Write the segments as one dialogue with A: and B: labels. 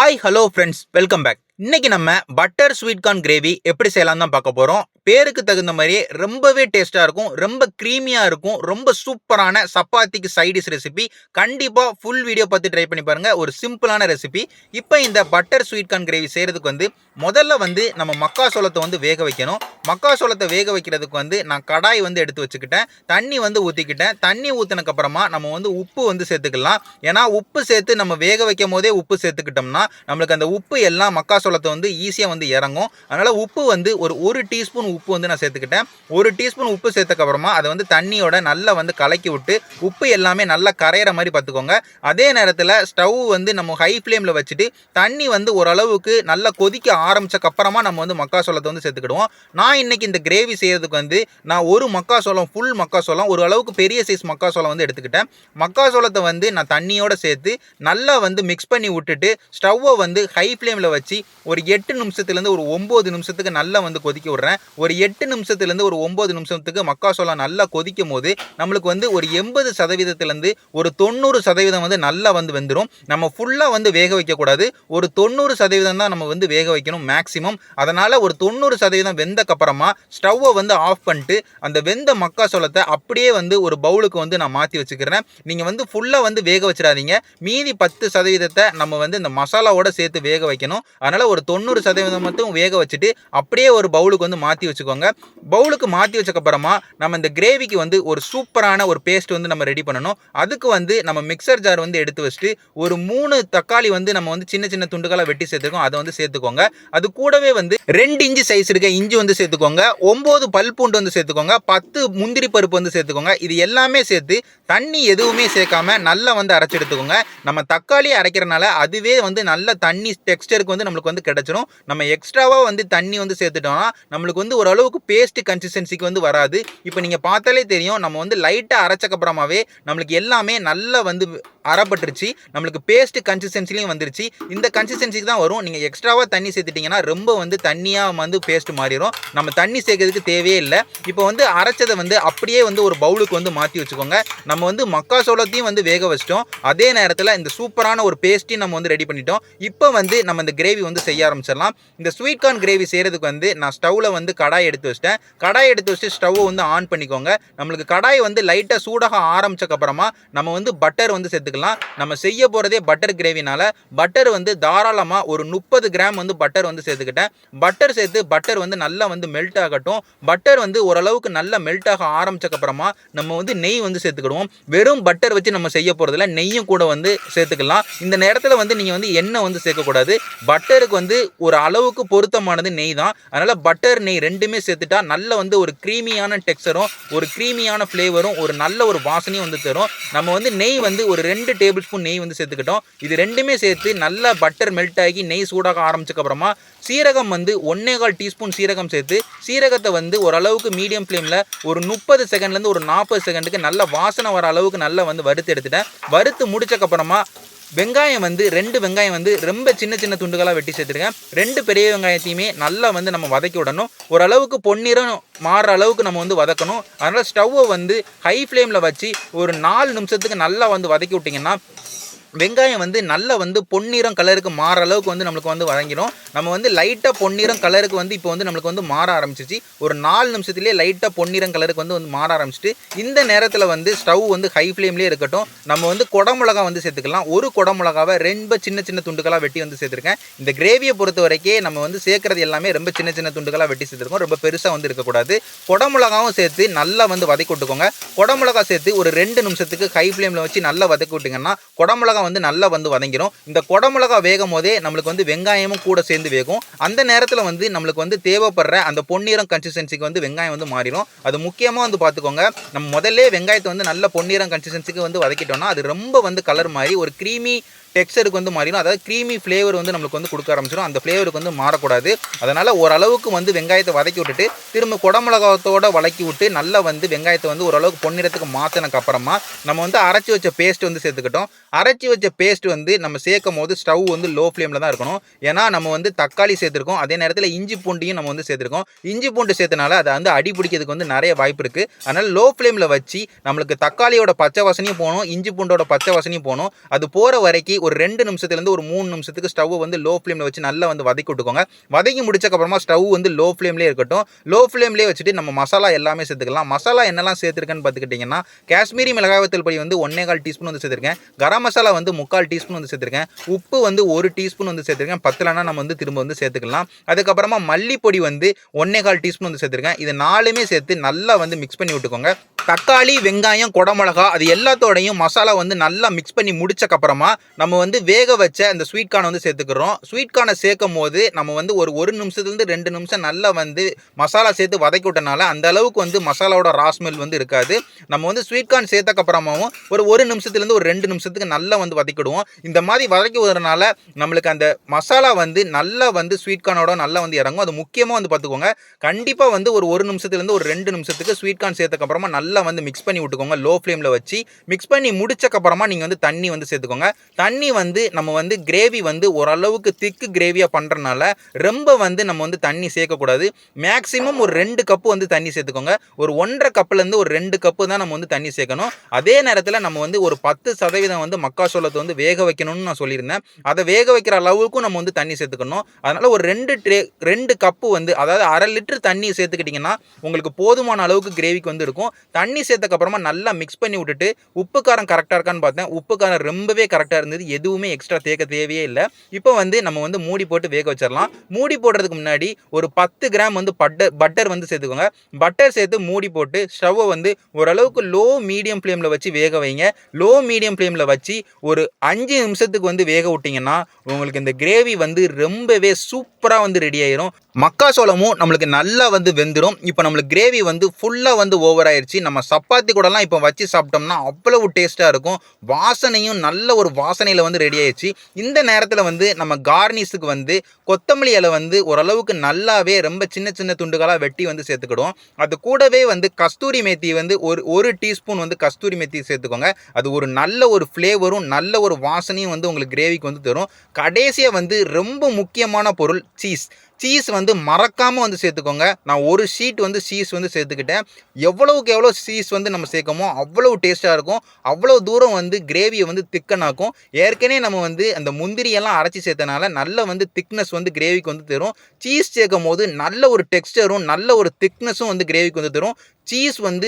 A: Hi hello friends, welcome back. இன்னைக்கு நம்ம butter sweet corn gravy எப்படி செய்யலாம் தான் பார்க்க போறோம். பேருக்கு தகுந்த மாதிரியே ரொம்பவே டேஸ்டா இருக்கும், ரொம்ப கிரீமியா இருக்கும், ரொம்ப சூப்பரான சப்பாத்திக்கு சைடிஷ் ரெசிபி. கண்டிப்பா ஃபுல் வீடியோ பார்த்து ட்ரை பண்ணி பாருங்க. ஒரு சிம்பிளான ரெசிபி. இப்போ இந்த பட்டர் ஸ்வீட் கார்ன் கிரேவி செய்யறதுக்கு முதல்ல நம்ம மக்காசோளத்தை வேக வைக்கணும். மக்காசோளத்தை வேக வைக்கிறதுக்கு நான் கடாய் எடுத்து வச்சுக்கிட்டேன். தண்ணி ஊற்றிக்கிட்டேன். தண்ணி ஊற்றினக்கு அப்புறமா நம்ம உப்பு சேர்த்துக்கலாம். ஏன்னா உப்பு சேர்த்து நம்ம வேக வைக்கும் போதே உப்பு சேர்த்துக்கிட்டோம்னா நம்மளுக்கு அந்த உப்பு எல்லாம் மக்காசோளத்தை ஈஸியாக இறங்கும். அதனால உப்பு ஒரு டீஸ்பூன் உப்பு நான் சேர்த்துக்கிட்டேன். ஒரு டீஸ்பூன் உப்பு சேர்த்தக்கு அப்புறமா அதை தண்ணியோட நல்லா கலக்கி விட்டு உப்பு எல்லாமே நல்லா கரையிற மாதிரி பார்த்துக்கோங்க. அதே நேரத்தில் ஸ்டவ் நம்ம ஹை ஃப்ளேமில் வச்சுட்டு தண்ணி ஓரளவுக்கு நல்லா கொதிக்க ஆரம்பிச்சக்கு அப்புறமா நம்ம மக்காசோளத்தை சேர்த்துக்கிடுவோம். நான் இன்னைக்கு இந்த கிரேவி செய்யறதுக்கு நான் ஒரு மக்காசோளம், ஃபுல் மக்காசோளம், ஒரு அளவுக்கு பெரிய சைஸ் மக்காசோளம் எடுத்துக்கிட்டேன். மக்காசோளத்தை நான் தண்ணியோட சேர்த்து நல்லா மிக்ஸ் பண்ணி விட்டுட்டு ஸ்டவ்வை ஹை ஃப்ளேமில் வச்சு ஒரு 8 நிமிஷத்துலேருந்து ஒரு 9 நிமிஷத்துக்கு நல்லா கொதிக்க விடுறேன். ஒரு 8 நிமிஷத்துலேருந்து ஒரு 9 நிமிஷத்துக்கு மக்காசோளம் நல்லா கொதிக்கும் போது நம்மளுக்கு ஒரு 80% ஒரு 90% நல்லா வெந்துடும். நம்ம ஃபுல்லாக வேக வைக்கக்கூடாது. ஒரு 90% தான் நம்ம வேக வைக்கணும் மேக்ஸிமம். அதனால் ஒரு 90% வெந்தக்கப்புறமா ஸ்டவ்வை ஆஃப் பண்ணிட்டு அந்த வெந்த மக்காசோளத்தை அப்படியே ஒரு பவுலுக்கு நான் மாற்றி வச்சுக்கிறேன். நீங்கள் ஃபுல்லாக வேக வச்சிடாதீங்க. மீதி 10% நம்ம இந்த மசாலாவோட சேர்த்து வேக வைக்கணும். அதனால் ஒரு 90% மட்டும் வேக வச்சுட்டு அப்படியே ஒரு பவுலுக்கு மாற்றி வச்சுக்கோங்க. பவுலுக்கு மாற்றி வச்சக்கப்புறமா நம்ம இந்த கிரேவிக்கு ஒரு சூப்பரான ஒரு பேஸ்ட் நம்ம ரெடி பண்ணணும். அதுக்கு நம்ம மிக்சர் ஜார் எடுத்து வச்சுட்டு ஒரு 3 தக்காளி நம்ம சின்ன சின்ன துண்டுகளாக வெட்டி சேர்த்துக்கோங்க. அதை சேர்த்துக்கோங்க. அது கூடவே 2 இன்ச்சு சைஸ் இருக்க இஞ்சி சேர்த்துக்கோங்க. 9 பல் பூண்டு சேர்த்துக்கோங்க. 10 முந்திரி பருப்பு சேர்த்துக்கோங்க. இது எல்லாமே சேர்த்து தண்ணி எதுவுமே சேர்க்காம நல்லா அரைச்சி எடுத்துக்கோங்க. நம்ம தக்காளி அரைக்கிறனால அதுவே நல்ல தண்ணி டெக்ஸ்டருக்கு நம்மளுக்கு கிடைச்சிடும். நம்ம எக்ஸ்ட்ராவா தண்ணி சேர்த்துட்டோம்னா நம்மளுக்கு ஓரளவுக்கு பேஸ்ட் கன்சிஸ்டன்சிக்கு வராது. இப்போ நீங்க பார்த்தாலே தெரியும், நம்ம லைட்டா அரைச்சக்கப்புறமாவே நம்மளுக்கு எல்லாமே நல்லா அரைப்பட்டுருச்சு. நம்மளுக்கு பேஸ்ட் கன்சிஸ்டன்சிலையும் வந்துருச்சு. இந்த கன்சிஸ்டன்சிக்கு தான் வரும். நீங்க எக்ஸ்ட்ராவா தண்ணி சேர்த்துட்டீங்கன்னா ரொம்ப தண்ணியா பேஸ்ட் மாறிடும். நம்ம தண்ணி சேர்க்கறதுக்கு தேவையே இல்லை. இப்போ அரைச்சதை அப்படியே ஒரு பவுலுக்கு மாற்றி வச்சுக்கோங்க. நம்ம மக்காசோளத்தையும் வேக வச்சிட்டோம். அதே நேரத்தில் இந்த சூப்பரான ஒரு பேஸ்ட்டையும் நம்ம ரெடி பண்ணிட்டோம். இப்போ நம்ம இந்த கிரேவி செய்ய ஆரம்பிச்சிடலாம். இந்த ஸ்வீட் கார்ன் கிரேவி செய்யறதுக்கு நான் ஸ்டவ்ல கடாய் எடுத்து வச்சிட்டேன். கடாய் எடுத்து வச்சு ஸ்டவ் ஆன் பண்ணிக்கோங்க. நம்மளுக்கு கடாய் லைட்டாக சூடாக ஆரம்பிச்சக்கு அப்புறமா நம்ம பட்டர் சேர்த்துக்கலாம். நம்ம செய்ய போறதே பட்டர் கிரேவினால பட்டர் தாராளமாக ஒரு 30 கிராம் பட்டர் சேர்த்துக்கிட்டேன். பட்டர் சேர்த்து பட்டர் நல்லா மெல்ட் ஆகட்டும். பட்டர் ஓரளவுக்கு நல்லா மெல்ட் ஆக ஆரம்பிச்சக்கு அப்புறமா நம்ம நெய் சேர்த்துக்கிடுவோம். வெறும் பட்டர் வச்சு நம்ம செய்ய போறதுல நெய்யும் கூட சேர்த்துக்கலாம். இந்த நேரத்தில் நீங்க எண்ணெய் சேர்க்கக்கூடாது. பட்டருக்கு ஒரு அளவுக்கு பொருத்தமானது நெய் தான். அதனால பட்டர் நெய் ரெண்டுமே சேர்த்துட்டா நல்ல ஒரு கிரீமியான டெக்ஸ்சரும் ஒரு கிரீமியான ஃப்ளேவரும் ஒரு நல்ல ஒரு வாசனையும் தரும். நம்ம நெய் ஒரு 2 டேபிள் ஸ்பூன் நெய் சேர்த்துக்கிட்டோம். இது ரெண்டுமே சேர்த்து நல்லா பட்டர் மெல்ட் ஆகி நெய் சூடாக ஆரம்பிச்சக்கு அப்புறமா சீரகம் 1.25 டீஸ்பூன் சீரகம் சேர்த்து சீரகத்தை ஓரளவுக்கு மீடியம் ஃப்ளேமில் ஒரு 30 செகண்ட்லேருந்து ஒரு 40 செகண்டுக்கு நல்ல வாசனை வர அளவுக்கு நல்லா வறுத்து எடுத்துட்டேன். வறுத்து முடிச்சக்கப்புறமா வெங்காயம் 2 வெங்காயம் ரொம்ப சின்ன சின்ன துண்டுகளாக வெட்டி சேர்த்துருக்கேன். 2 பெரிய வெங்காயத்தையுமே நல்லா நம்ம வதக்கி விடணும். ஓரளவுக்கு பொன்னிறம் மாறுற அளவுக்கு நம்ம வதக்கணும். அதனால் ஸ்டவ்வை ஹை ஃப்ளேமில் வச்சு ஒரு 4 நிமிஷத்துக்கு நல்லா வதக்கி விட்டிங்கன்னா வெங்காயம் நல்லா பொன்னிறம் கலருக்கு மாற அளவுக்கு நம்மளுக்கு வதங்கிடும். நம்ம லைட்டாக பொன்னிறம் கலருக்கு இப்போ நம்மளுக்கு மாற ஆரம்பிச்சிச்சு. ஒரு 4 நிமிஷத்துலேயே லைட்டாக பொன்னிறம் கலருக்கு மாற ஆரம்பிச்சிட்டு இந்த நேரத்தில் ஸ்டவ் ஹை ஃப்ளேம்லேயே இருக்கட்டும். நம்ம குடமிளகா சேர்த்துக்கலாம். ஒரு குடமிளகாவை ரொம்ப சின்ன சின்ன துண்டுகளாக வெட்டி சேர்த்துருக்கேன். இந்த கிரேவியை பொறுத்த வரைக்கும் நம்ம சேர்க்கறது எல்லாமே ரொம்ப சின்ன சின்ன துண்டுகளாக வெட்டி சேர்த்துருக்கோம். ரொம்ப பெருசாக இருக்கக்கூடாது. குடமிளகாவும் சேர்த்து நல்லா வதக்கி விட்டுக்கோங்க. குடமிளகா சேர்த்து ஒரு 2 நிமிஷத்துக்கு ஹை ஃப்ளேமில் வச்சு நல்லா வதக்கி விட்டிங்கன்னா குடமிளகா நல்லா வதங்கிடும். இந்த குடமிளகா வேகும் போதே நம்மளுக்கு வெங்காயமும் கூட சேர்ந்து வேகும். அந்த நேரத்தில் நம்மளுக்கு தேவைப்படுற அந்த பொன்னிறம் கன்சிஸ்டன்சிக்கு வெங்காயம் மாறிடும். அது முக்கியமாக பார்த்துக்கோங்க. நம்ம முதல்ல வெங்காயத்தை நல்ல பொன்னிறம் கன்சிஸ்டன்சிக்கு வதக்கிட்டோம்னா அது ரொம்ப கலர் மாதிரி ஒரு க்ரீமி டெக்ஸ்சருக்கு மாறிடும். அதாவது க்ரீமி ஃப்ளேவர் நம்மளுக்கு கொடுக்க ஆரம்பிச்சிடும். அந்த ஃப்ளேவருக்கு மாறக்கூடாது. அதனால் ஓரளவுக்கு வெங்காயத்தை வதக்கி விட்டுட்டு திரும்ப குடமிளகாத்தோடு வதக்கி விட்டு நல்லா வெங்காயத்தை ஓரளவுக்கு பொன்னிறத்துக்கு மாற்றினக்கு அப்புறமா நம்ம அரைச்சி வச்ச பேஸ்ட் சேர்த்துக்கிட்டோம். அரைச்சி வச்ச பேஸ்ட் நம்ம சேர்க்கும் போது ஸ்டவ் லோ ஃப்ளேமில் தான் இருக்கணும். ஏன்னா நம்ம தக்காளி சேர்த்துருக்கோம். அதே நேரத்தில் இஞ்சி பூண்டையும் நம்ம சேர்த்துருக்கோம். இஞ்சி பூண்டு சேர்த்தனால அதை அடி பிடிக்கிறதுக்கு நிறைய வாய்ப்பு இருக்குது. அதனால் லோ ஃப்ளேமில் வச்சு நம்மளுக்கு தக்காளியோட பச்சை வாசனையும் போகணும், இஞ்சி பூண்டோட பச்சை வாசனையும் போகணும். அது போகிற வரைக்கும் ஒரு 2 நிமிஷத்துலேருந்து ஒரு 3 நிமிஷத்துக்கு ஸ்டவ் வந்து லோ ஃப்ளேமில் வச்சு நல்லா வந்து வதக்கி விட்டுக்கோங்க. வதக்கி முடிச்சக்கப்புறமா ஸ்டவ் வந்து லோ ஃப்ளேம்லேயே இருக்கட்டும். லோ ஃப்ளேம்லேயே வச்சுட்டு நம்ம மசாலா எல்லாமே சேர்த்துக்கலாம். மசாலா என்னெல்லாம் சேர்த்துருக்கேன்னு பார்த்துக்கிட்டிங்கன்னா, காஷ்மீரி மிளகாய் வத்தல் பொடி வந்து 1 1/4 டீஸ்பூன் வந்து சேர்த்துருக்கேன். கரம் மசாலா வந்து 3/4 டீஸ்பூன் வந்து சேர்த்துருக்கேன். உப்பு வந்து 1 டீஸ்பூன் வந்து சேர்த்துருக்கேன். பத்தலனா நம்ம வந்து திரும்ப வந்து சேர்த்துக்கலாம். அதுக்கப்புறமா மல்லிப்பொடி வந்து 1 1/4 டீஸ்பூன் வந்து சேர்த்துருக்கேன். இது 4மே சேர்த்து நல்லா வந்து மிக்ஸ் பண்ணி விட்டுக்கோங்க. தக்காளி, வெங்காயம், குடமிளகா அது எல்லாத்தோடையும் மசாலா வந்து நல்லா மிக்ஸ் பண்ணி முடிச்சக்கப்புறமா நம்ம வந்து வேக வச்ச அந்த ஸ்வீட் கார்னை வந்து சேர்த்துக்கிறோம். ஸ்வீட் கார்னை சேர்க்கும் போது நம்ம வந்து ஒரு நிமிஷத்துலேருந்து 2 நிமிஷம் நல்லா வந்து மசாலா சேர்த்து வதக்கி விட்டனால அந்த அளவுக்கு வந்து மசாலாவோட ரா ஸ்மெல் வந்து இருக்காது. நம்ம வந்து ஸ்வீட் கார்ன் சேர்த்தக்கப்புறமாவும் ஒரு நிமிஷத்துலேருந்து ஒரு 2 நிமிஷத்துக்கு நல்லா வந்து வதக்கிடுவோம். இந்த மாதிரி வதக்கி விடுறதுனால நம்மளுக்கு அந்த மசாலா வந்து நல்லா வந்து ஸ்வீட் கார்னோட நல்லா வந்து இறங்கும். அது முக்கியமாக வந்து பார்த்துக்கோங்க. கண்டிப்பாக வந்து ஒரு நிமிஷத்துலேருந்து ஒரு 2 நிமிஷத்துக்கு ஸ்வீட் கார்ன் சேர்த்தக்கப்புறமா நல்லா வந்து மிக்ஸ் பண்ணி விட்டுக்கோங்க. லோ ஃப்ளேமில் வச்சு மிக்ஸ் பண்ணி முடிச்சக்கப்புறமா நீங்கள் வந்து தண்ணி வந்து சேர்த்துக்கோங்க. தண்ணி வந்து நம்ம வந்து கிரேவி வந்து ஓரளவுக்கு திக்கு கிரேவியாக பண்ணுறனால ரொம்ப வந்து நம்ம வந்து தண்ணி சேர்க்கக்கூடாது. மேக்ஸிமம் ஒரு 2 கப்பு வந்து தண்ணி சேர்த்துக்கோங்க. ஒரு 1.5 கப்புலேருந்து ஒரு 2 கப்பு தான் நம்ம வந்து தண்ணி சேர்க்கணும். அதே நேரத்தில் நம்ம வந்து ஒரு 10% வந்து மக்காச்சோளத்தை வந்து வேக வைக்கணும்னு நான் சொல்லியிருந்தேன். அதை வேக வைக்கிற அளவுக்கும் நம்ம வந்து தண்ணி சேர்த்துக்கணும். அதனால் ஒரு 2 கப்பு வந்து அதாவது 1/2 லிட்டர் தண்ணி சேர்த்துக்கிட்டிங்கன்னா உங்களுக்கு போதுமான அளவுக்கு கிரேவிக்கு வந்து இருக்கும். தண்ணி சேர்த்தக்கப்புறமா நல்லா மிக்ஸ் பண்ணி விட்டுட்டு உப்பு காரம் கரெக்டாக இருக்கான்னு பார்த்தேன். உப்பு காரம் ரொம்பவே கரெக்டாக இருந்தது. எதுவுமே எக்ஸ்ட்ரா தேக்க தேவையே இல்லை. இப்போ வந்து நம்ம வந்து மூடி போட்டு வேக வச்சிடலாம். மூடி போடுறதுக்கு முன்னாடி ஒரு 10 கிராம் வந்து பட்டர் வந்து சேர்த்துக்கோங்க. பட்டர் சேர்த்து மூடி போட்டு ஸ்டவ்வை வந்து ஓரளவுக்கு லோ மீடியம் ஃப்ளேமில் வச்சு வேக வைங்க. லோ மீடியம் ஃப்ளேமில் வச்சு ஒரு 5 நிமிஷத்துக்கு வந்து வேக விட்டிங்கன்னா உங்களுக்கு இந்த கிரேவி வந்து ரொம்பவே சூப்பராக வந்து ரெடி ஆயிரும். மக்காச்சோளமும் நம்மளுக்கு நல்லா வந்து வெந்துடும். இப்போ நம்மளுக்கு கிரேவி வந்து ஃபுல்லாக வந்து ஓவர் ஆயிடுச்சு. நம்ம சப்பாத்தி கூடலாம் இப்போ வச்சு சாப்பிட்டோம்னா அவ்வளவு டேஸ்ட்டாக இருக்கும். வாசனையும் நல்ல ஒரு வாசனையில் வந்து ரெடி ஆயிடுச்சு. இந்த நேரத்தில் வந்து நம்ம கார்னிஷுக்கு வந்து கொத்தமல்லி இலை வந்து ஓரளவுக்கு நல்லாவே ரொம்ப சின்ன சின்ன துண்டுகளாக வெட்டி வந்து சேர்த்துக்கிடுவோம். அது கூடவே வந்து கஸ்தூரி மேத்தி வந்து ஒரு டீஸ்பூன் வந்து கஸ்தூரி மேத்தி சேர்த்துக்கோங்க. அது ஒரு நல்ல ஒரு ஃப்ளேவரும் நல்ல ஒரு வாசனையும் வந்து உங்களுக்கு கிரேவிக்கு வந்து தரும். கடைசியாக வந்து ரொம்ப முக்கியமான பொருள் சீஸ் வந்து மறக்காமல் வந்து சேர்த்துக்கோங்க. நான் ஒரு ஷீட் வந்து சீஸ் வந்து சேர்த்துக்கிட்டேன். எவ்வளவுக்கு எவ்வளோ சீஸ் வந்து நம்ம சேர்க்கமோ அவ்வளவு டேஸ்ட்டாக இருக்கும். அவ்வளோ தூரம் வந்து கிரேவியை வந்து திக்கனாக்கும். ஏற்கனவே நம்ம வந்து அந்த முந்திரியெல்லாம் அரைச்சி சேர்த்தனால நல்ல வந்து திக்னஸ் வந்து கிரேவிக்கு வந்து தரும். சீஸ் சேர்க்கும் போது நல்ல ஒரு டெக்ஸ்டரும் நல்ல ஒரு திக்னஸும் வந்து கிரேவிக்கு வந்து தரும். சீஸ் வந்து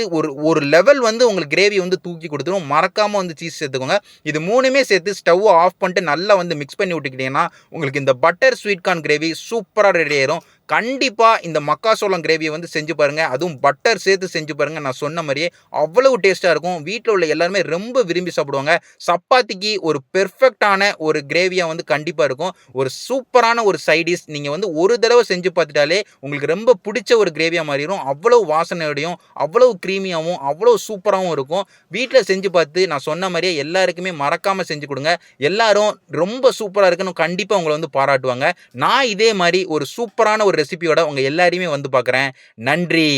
A: ஒரு லெவல் வந்து உங்களுக்கு கிரேவி வந்து தூக்கி கொடுத்துரும். மறக்காமல் வந்து சீஸ் சேர்த்துக்கோங்க. இது 3மே சேர்த்து ஸ்டவ் ஆஃப் பண்ணிட்டு நல்லா வந்து மிக்ஸ் பண்ணி விட்டுக்கிட்டீங்கன்னா உங்களுக்கு இந்த பட்டர் ஸ்வீட் கார்ன் கிரேவி சூப்பராக ரெடி ஆயிரும். கண்டிப்பாக இந்த மக்காச்சோளம் கிரேவியை வந்து செஞ்சு பாருங்கள். அதுவும் பட்டர் சேர்த்து செஞ்சு பாருங்கள். நான் சொன்ன மாதிரியே அவ்வளவு டேஸ்ட்டாக இருக்கும். வீட்டில் உள்ள எல்லாருமே ரொம்ப விரும்பி சாப்பிடுவாங்க. சப்பாத்திக்கு ஒரு பெர்ஃபெக்டான ஒரு கிரேவியாக வந்து கண்டிப்பாக இருக்கும். ஒரு சூப்பரான ஒரு சைடிஷ் நீங்கள் வந்து ஒரு தடவை செஞ்சு பார்த்துட்டாலே உங்களுக்கு ரொம்ப பிடிச்ச ஒரு கிரேவியாக மாறிடும். அவ்வளவு வாசனையோடையும் அவ்வளவு க்ரீமியாகவும் அவ்வளோ சூப்பராகவும் இருக்கும். வீட்டில் செஞ்சு பார்த்து நான் சொன்ன மாதிரியே எல்லாருக்குமே மறக்காமல் செஞ்சு கொடுங்க. எல்லாரும் ரொம்ப சூப்பராக இருக்குன்னு கண்டிப்பாக உங்களை வந்து பாராட்டுவாங்க. நான் இதே மாதிரி ஒரு சூப்பரான ஒரு ரெசிபியோட உங்கள் எல்லாரையுமே வந்து பார்க்குறேன். நன்றி.